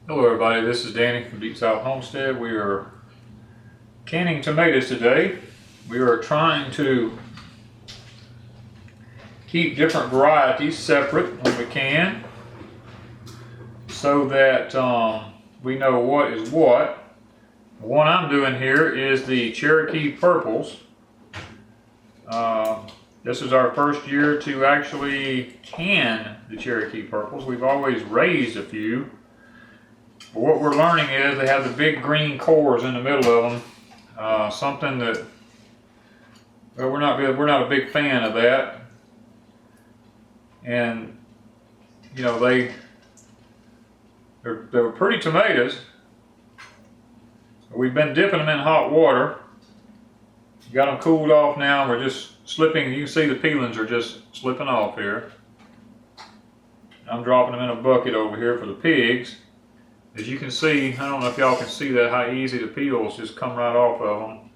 Hello everybody, this is Danny from Deep South Homestead. We are canning tomatoes today. We are trying to keep different varieties separate when we can so that we know what is what. The one I'm doing here is the Cherokee Purples. This is our first year to actually can the Cherokee Purples. We've always raised a few. But what we're learning is they have the big green cores in the middle of them. Something that, well, we're not a big fan of that. And you know, they were pretty tomatoes. We've been dipping them in hot water. Got them cooled off now. We're just slipping. You can see the peelings are just slipping off here. I'm dropping them in a bucket over here for the pigs. As you can see, I don't know if y'all can see that, how easy the peels just come right off of them.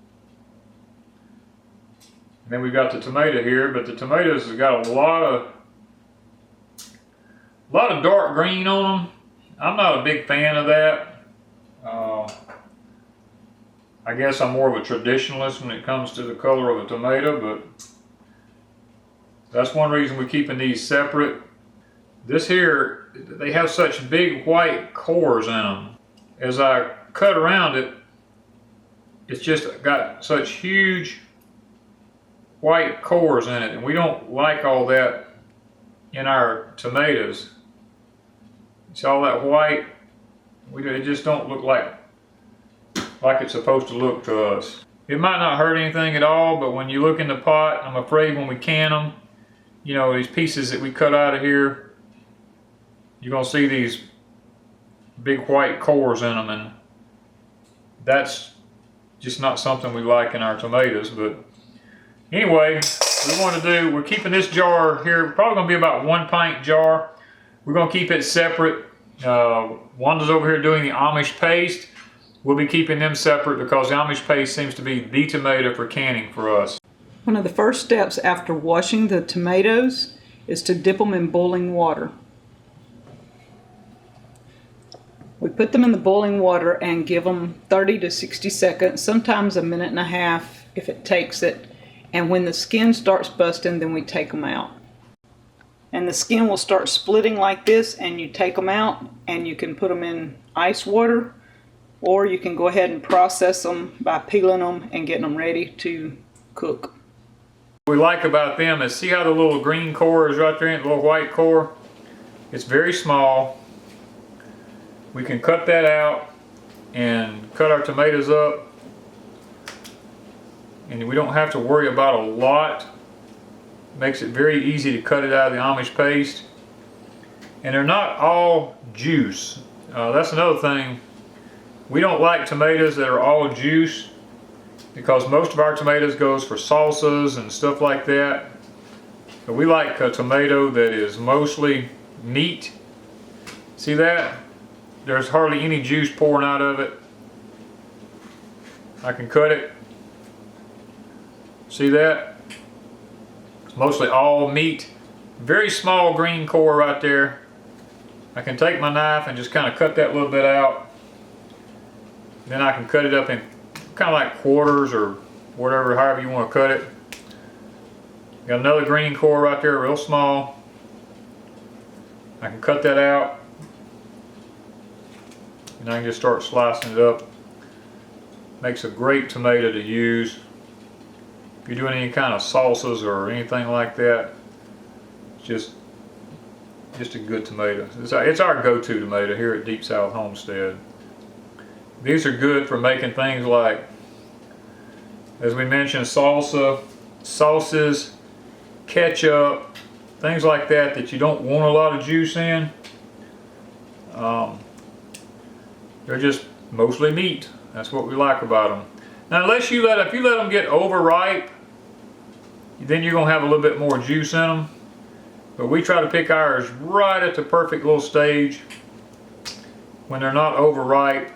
And then we got the tomato here, but the tomatoes have got a lot of dark green on them. I'm not a big fan of that. I guess I'm more of a traditionalist when it comes to the color of a tomato, but that's one reason we're keeping these separate. This here, they have such big white cores in them. As I cut around it, it's just got such huge white cores in it, and we don't like all that in our tomatoes. It's all that white. It just don't look like it's supposed to look to us. It might not hurt anything at all, but when you look in the pot, I'm afraid when we can them, you know, these pieces that we cut out of here, you're going to see these big white cores in them, and that's just not something we like in our tomatoes. But anyway, we're keeping this jar here, probably going to be about 1 pint jar. We're going to keep it separate. Wanda's over here doing the Amish Paste. We'll be keeping them separate because the Amish Paste seems to be the tomato for canning for us. One of the first steps after washing the tomatoes is to dip them in boiling water. We put them in the boiling water and give them 30 to 60 seconds, sometimes a minute and a half if it takes it. And when the skin starts busting, then we take them out. And the skin will start splitting like this, and you take them out and you can put them in ice water, or you can go ahead and process them by peeling them and getting them ready to cook. What we like about them is, see how the little green core is right there, the little white core? It's very small. We can cut that out and cut our tomatoes up, and we don't have to worry about a lot. Makes it very easy to cut it out of the Amish Paste. And they're not all juice. That's another thing. We don't like tomatoes that are all juice because most of our tomatoes goes for salsas and stuff like that. But we like a tomato that is mostly meat. See that? There's hardly any juice pouring out of it. I can cut it. See that? It's mostly all meat. Very small green core right there. I can take my knife and just kind of cut that little bit out. Then I can cut it up in kind of like quarters or whatever, however you want to cut it. Got another green core right there, real small. I can cut that out. And I can just start slicing it up. Makes a great tomato to use. If you're doing any kind of salsas or anything like that, it's just a good tomato. It's our go-to tomato here at Deep South Homestead. These are good for making things like, as we mentioned, sauces, ketchup, things like that you don't want a lot of juice in. They're just mostly meat. That's what we like about them. Now, if you let them get overripe, then you're gonna have a little bit more juice in them. But we try to pick ours right at the perfect little stage when they're not overripe,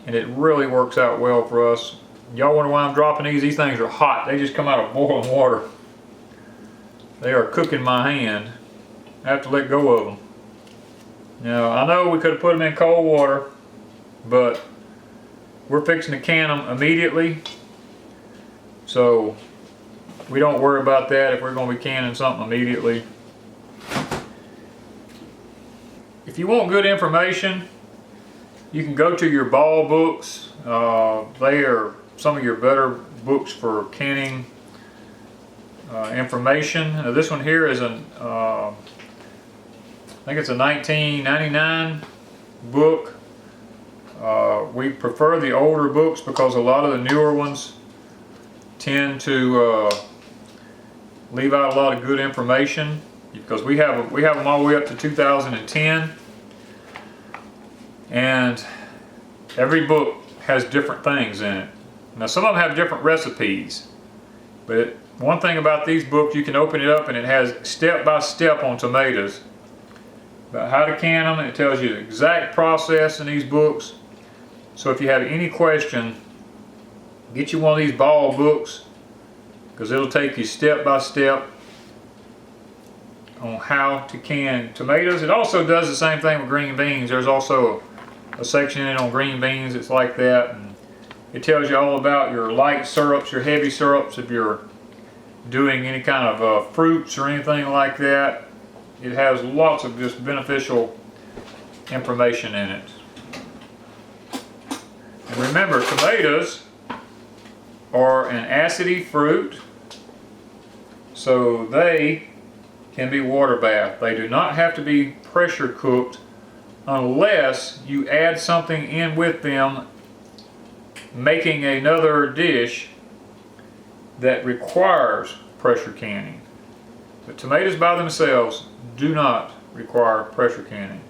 and it really works out well for us. Y'all wonder why I'm dropping these? These things are hot. They just come out of boiling water. They are cooking my hand. I have to let go of them. Now, I know we could have put them in cold water, but we're fixing to can them immediately. So we don't worry about that if we're going to be canning something immediately. If you want good information, you can go to your ball books. They are some of your better books for canning information. This one here is I think it's a 1999 book. We prefer the older books because a lot of the newer ones tend to leave out a lot of good information, because we have them all the way up to 2010, and every book has different things in it. Now, some of them have different recipes, but one thing about these books, you can open it up and it has step by step on tomatoes about how to can them, and it tells you the exact process in these books. So if you have any question, get you one of these ball books, because it'll take you step by step on how to can tomatoes. It also does the same thing with green beans. There's also a section in it on green beans. It's like that, and it tells you all about your light syrups, your heavy syrups, if you're doing any kind of fruits or anything like that. It has lots of just beneficial information in it. And remember, tomatoes are an acidy fruit, so they can be water bathed. They do not have to be pressure cooked unless you add something in with them, making another dish that requires pressure canning. But tomatoes by themselves do not require pressure canning.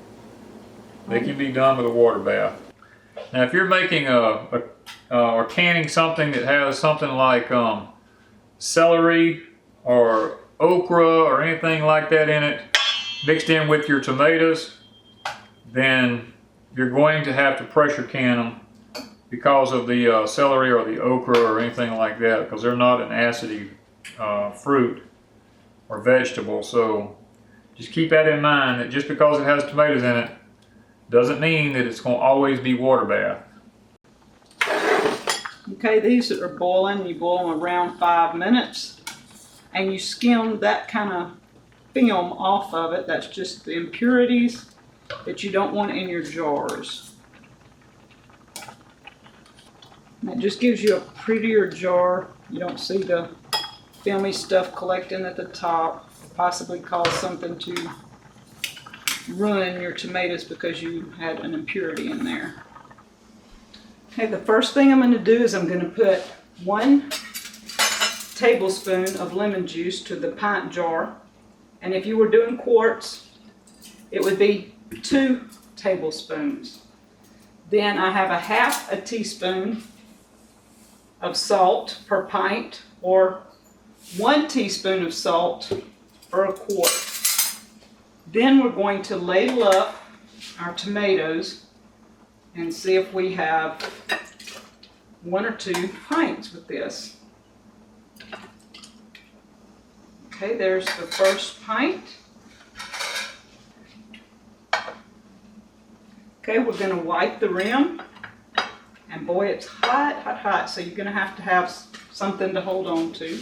They can be done with a water bath. Now, if you're making or canning something that has something like celery or okra or anything like that in it, mixed in with your tomatoes, then you're going to have to pressure can them because of the celery or the okra or anything like that, because they're not an acidy fruit or vegetable. So just keep that in mind, that just because it has tomatoes in it doesn't mean that it's going to always be water bath. Okay, these are boiling. You boil them around 5 minutes, and you skim that kind of film off of it. That's just the impurities that you don't want in your jars. And that just gives you a prettier jar. You don't see the filmy stuff collecting at the top, possibly cause something to ruin your tomatoes because you had an impurity in there. Okay, the first thing I'm going to do is I'm going to put 1 tablespoon of lemon juice to the pint jar. And if you were doing quarts, it would be 2 tablespoons. Then I have a half a teaspoon of salt per pint, or 1 teaspoon of salt for a quart. Then we're going to ladle up our tomatoes and see if we have 1 or 2 pints with this. Okay, there's the first pint. Okay, we're going to wipe the rim, and boy, it's hot, hot, hot, so you're going to have something to hold on to.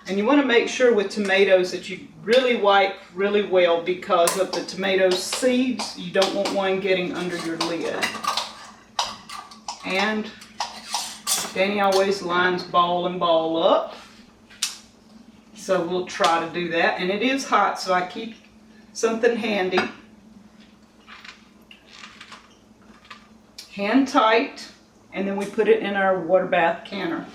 And you want to make sure with tomatoes that you really wipe really well, because of the tomato seeds. You don't want one getting under your lid. And Danny always lines ball and ball up, so we'll try to do that. And it is hot, so I keep something handy. Hand tight, and then we put it in our water bath canner.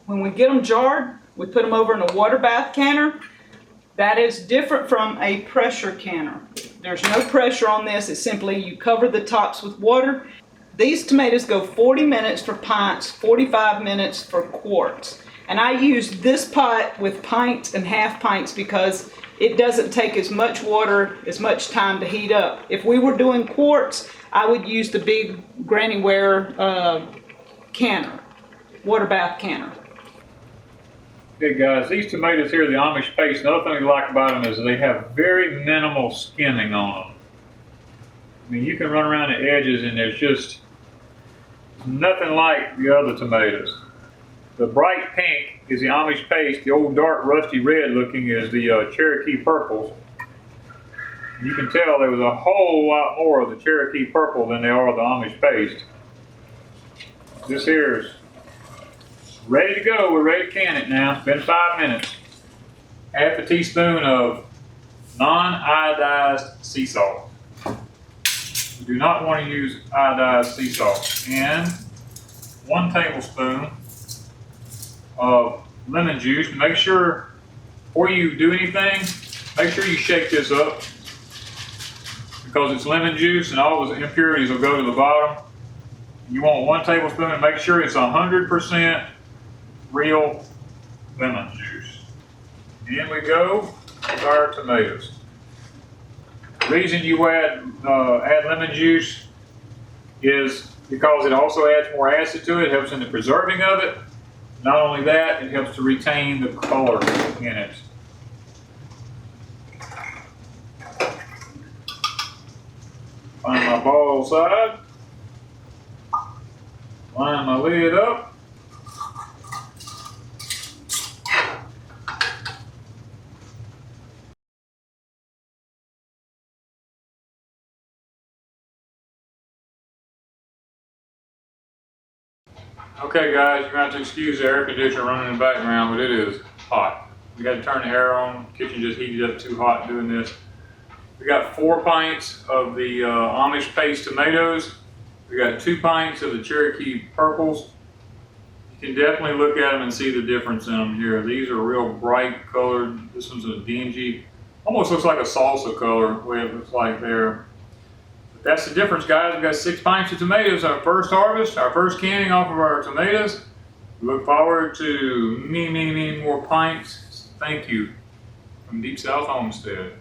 When we get them jarred, we put them over in a water bath canner. That is different from a pressure canner. There's no pressure on this. It's simply you cover the tops with water. These tomatoes go 40 minutes for pints, 45 minutes for quarts. And I use this pot with pints and half pints because it doesn't take as much water, as much time to heat up. If we were doing quarts, I would use the big Granny Ware canner, water bath canner. Okay guys, these tomatoes here, the Amish Paste, another thing we like about them is they have very minimal skinning on them. I mean, you can run around the edges and there's just nothing like the other tomatoes. The bright pink is the Amish Paste. The old dark rusty red looking is the Cherokee Purples. You can tell there was a whole lot more of the Cherokee Purple than there are of the Amish Paste. This here is ready to go. We're ready to can it now. It's been 5 minutes. Half a teaspoon of non-iodized sea salt. You do not want to use iodized sea salt. And 1 tablespoon of lemon juice. Make sure, before you do anything, make sure you shake this up, because it's lemon juice and all those impurities will go to the bottom. You want 1 tablespoon and make sure it's 100% real lemon juice. In we go with our tomatoes. The reason you add lemon juice is because it also adds more acid to it. It helps in the preserving of it. Not only that, it helps to retain the color in it. Find my ball side. Line my lid up. Okay guys, you're going to have to excuse the air conditioner running in the background, but it is hot. We got to turn the air on. The kitchen just heated up too hot doing this. We got 4 pints of the Amish Paste tomatoes. We got 2 pints of the Cherokee Purples. You can definitely look at them and see the difference in them here. These are real bright colored. This one's a dingy, almost looks like a salsa color, the way it looks like there. But that's the difference, guys. We got 6 pints of tomatoes, our first harvest, our first canning off of our tomatoes. We look forward to many, many, many more pints. Thank you from Deep South Homestead.